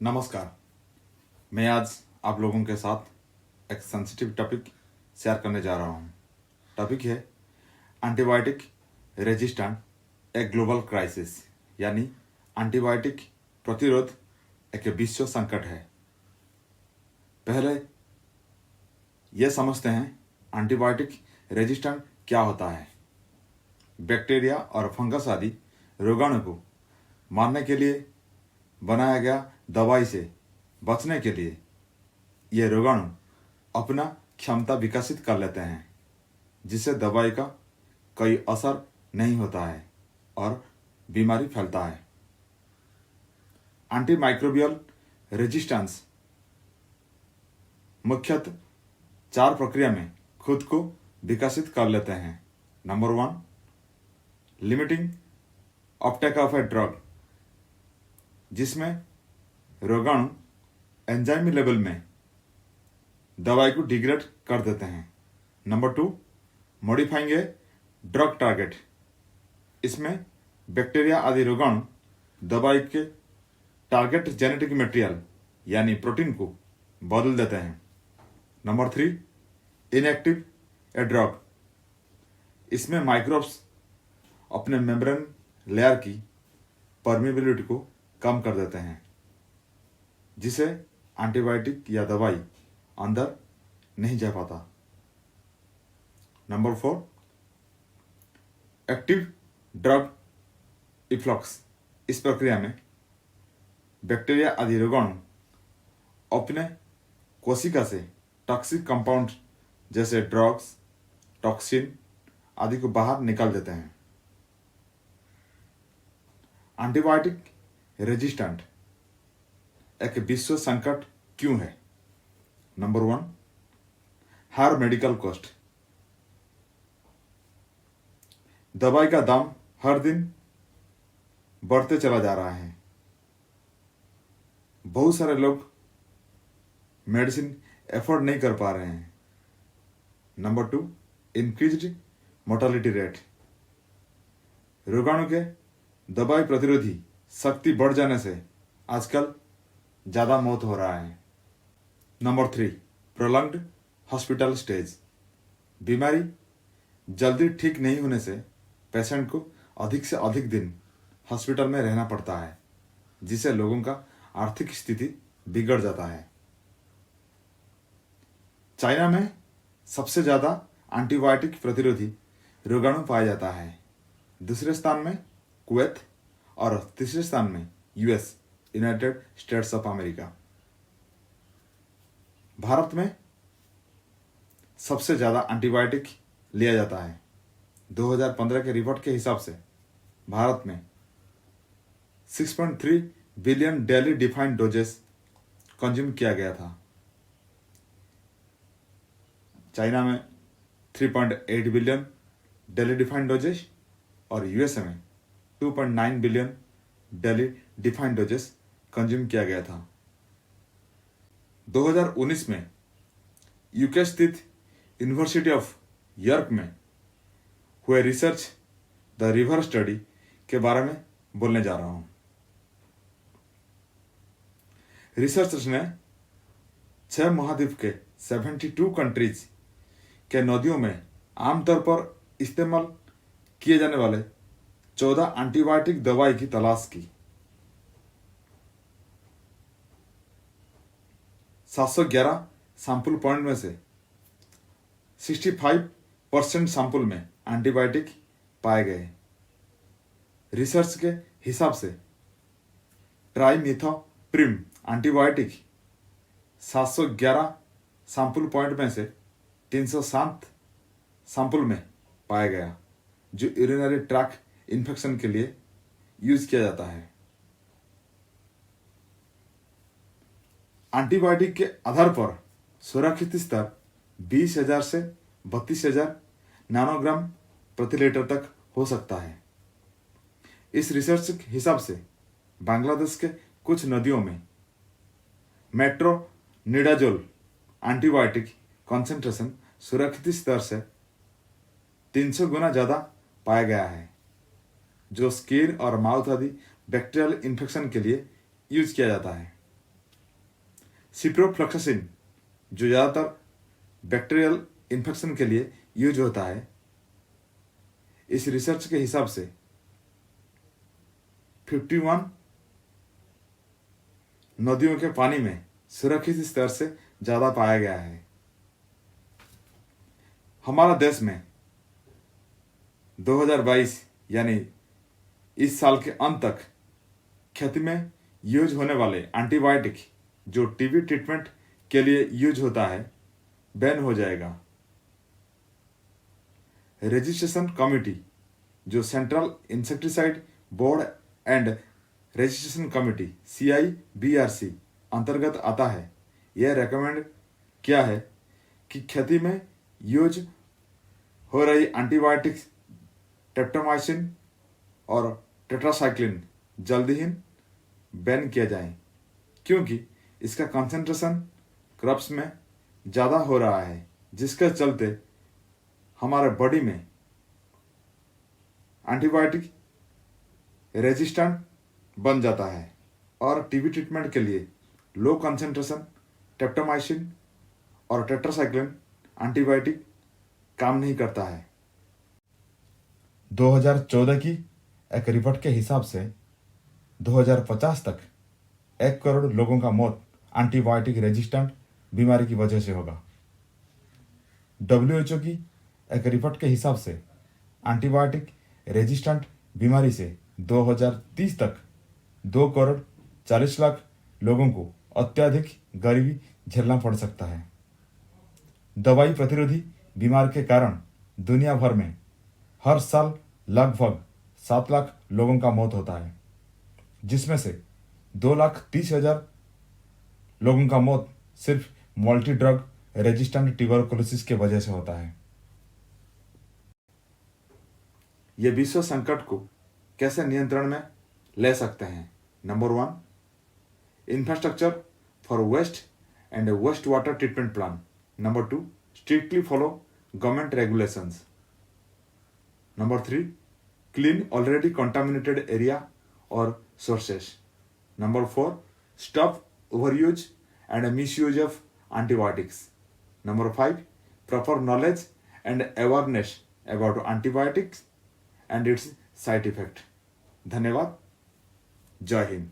नमस्कार। मैं आज आप लोगों के साथ एक सेंसिटिव टॉपिक शेयर करने जा रहा हूँ। टॉपिक है antibiotic resistant a global crisis, यानी एंटीबायोटिक प्रतिरोध एक विश्व संकट है। पहले ये समझते हैं एंटीबायोटिक रेजिस्टेंट क्या होता है। बैक्टीरिया और फंगस आदि रोगाणु को मारने के लिए बनाया गया दवाई से बचने के लिए ये रोगाणु अपना क्षमता विकसित कर लेते हैं, जिससे दवाई का कोई असर नहीं होता है और बीमारी फैलता है। एंटीमाइक्रोबियल रेजिस्टेंस मुख्यतः 4 प्रक्रिया में खुद को विकसित कर लेते हैं। Number 1, limiting Uptake of a drug, जिसमें रोगाणु एंजाइमी लेवल में दवाई को डिग्रेड कर देते हैं। Number 2, modifying a drug target, इसमें बैक्टीरिया आदि रोगाणु दवाई के टारगेट जेनेटिक मटेरियल यानी प्रोटीन को बदल देते हैं। नंबर 3, इनएक्टिव ए ड्रग, इसमें माइक्रोब्स अपने मेम्ब्रेन लेयर की परमिबिलिटी को कम कर देते हैं, जिसे एंटीबायोटिक या दवाई अंदर नहीं जा पाता। नंबर 4, एक्टिव ड्रग इफ्लक्स, इस प्रक्रिया में बैक्टीरिया आदि रोगाणु अपने कोशिका से टॉक्सिक कंपाउंड जैसे ड्रग्स, टॉक्सिन आदि को बाहर निकाल देते हैं। एंटीबायोटिक रेजिस्टेंट एक विश्व संकट क्यों है? नंबर 1, हायर मेडिकल कॉस्ट, दवाई का दाम हर दिन बढ़ते चला जा रहा है। बहुत सारे लोग मेडिसिन एफोर्ड नहीं कर पा रहे हैं। नंबर 2, इंक्रीज्ड मोर्टालिटी रेट, रोगाणु के दवाई प्रतिरोधी शक्ति बढ़ जाने से आजकल ज़्यादा मौत हो रहा है। नंबर 3, प्रोलॉन्ग्ड हॉस्पिटल स्टेज, बीमारी जल्दी ठीक नहीं होने से पेशेंट को अधिक से अधिक दिन हॉस्पिटल में रहना पड़ता है, जिससे लोगों का आर्थिक स्थिति बिगड़ जाता है। चाइना में सबसे ज़्यादा एंटीबायोटिक प्रतिरोधी रोगाणु पाया जाता है। दूसरे स्थान में कुवैत और तीसरे स्थान में US, United states of America. Bharat में सबसे ज़्यादा एंटीबायोटिक लिया जाता है। 2015 के रिपोर्ट के हिसाब से भारत में 6.3 billion daily defined doses consume किया गया था। चाइना में 3.8 बिलियन डेली डिफाइंड डोजेस और यूएसए में 2.9 billion daily defined doses consume किया गया था। 2019 में यूके स्थित यूनिवर्सिटी ऑफ यॉर्क में हुए रिसर्च द रिवर स्टडी के बारे में बोलने जा रहा हूं। रिसर्चर्स ने 6 महाद्वीप के 72 कंट्रीज के नदियों में आमतौर पर इस्तेमाल किए जाने वाले 14 एंटीबायोटिक दवाई की तलाश की। 711 सैंपल पॉइंट में से 65% सैंपल में एंटीबायोटिक पाए गए। रिसर्च के हिसाब से ट्राइमिथोप्रिम एंटीबायोटिक 711 सैंपल पॉइंट में से 307 सैंपल में पाया गया, जो यूरिनरी ट्रैक्ट इन्फेक्शन के लिए यूज किया जाता है। एंटीबायोटिक के आधार पर सुरक्षित स्तर 20,000 से 32,000 नैनोग्राम प्रति लीटर तक हो सकता है। इस रिसर्च के हिसाब से बांग्लादेश के कुछ नदियों में मेट्रोनिडाजोल एंटीबायोटिक कॉन्सेंट्रेशन सुरक्षित स्तर से 300 गुना ज़्यादा पाया गया है, जो स्किन और माउथ आदि बैक्टीरियल इन्फेक्शन के लिए यूज किया जाता है। सिप्रोफ्लॉक्सासिन जो ज़्यादातर बैक्टीरियल इन्फेक्शन के लिए यूज होता है, इस रिसर्च के हिसाब से 51 नदियों के पानी में सुरक्षित स्तर से ज़्यादा पाया गया है। हमारा देश में 2022 यानी इस साल के अंत तक खेती में यूज होने वाले एंटीबायोटिक जो टीबी ट्रीटमेंट के लिए यूज होता है बैन हो जाएगा। रजिस्ट्रेशन कमिटी जो central insecticide board and registration committee CIBRC अंतर्गत आता है, यह रेकमेंड किया है कि खेती में यूज हो रही एंटीबायोटिक्स टेप्टोमाइसिन और टेट्रासाइक्लिन जल्दी ही बैन किया जाए, क्योंकि इसका कंसंट्रेशन क्रॉप्स में ज़्यादा हो रहा है, जिसके चलते हमारे बॉडी में एंटीबायोटिक रेजिस्टेंट बन जाता है और टीबी ट्रीटमेंट के लिए लो कंसंट्रेशन टेप्टोमाइसिन और टेट्रासाइक्लिन एंटीबायोटिक काम नहीं करता है। 2014 की एक रिपोर्ट के हिसाब से 2050 तक 1 करोड़ लोगों का मौत एंटीबायोटिक रेजिस्टेंट बीमारी की वजह से होगा। WHO की एक रिपोर्ट के हिसाब से एंटीबायोटिक रेजिस्टेंट बीमारी से 2030 तक 2 करोड़ 40 लाख लोगों को अत्यधिक गरीबी झेलना पड़ सकता है। दवाई प्रतिरोधी बीमार के कारण दुनिया भर में हर साल लगभग 7 लाख लोगों का मौत होता है, जिसमें से 2,30,000 लोगों का मौत सिर्फ मल्टी ड्रग रेजिस्टेंट ट्यूबरकुलोसिस के वजह से होता है। ये विश्व संकट को कैसे नियंत्रण में ले सकते हैं? Number 1, infrastructure for waste and waste water treatment plan. Number 2, strictly follow government regulations. Number 3, clean already contaminated area और sources. Number 4, stop overuse and misuse of antibiotics. Number 5, proper knowledge and awareness about antibiotics and its side effect. धन्यवाद। जय हिंद।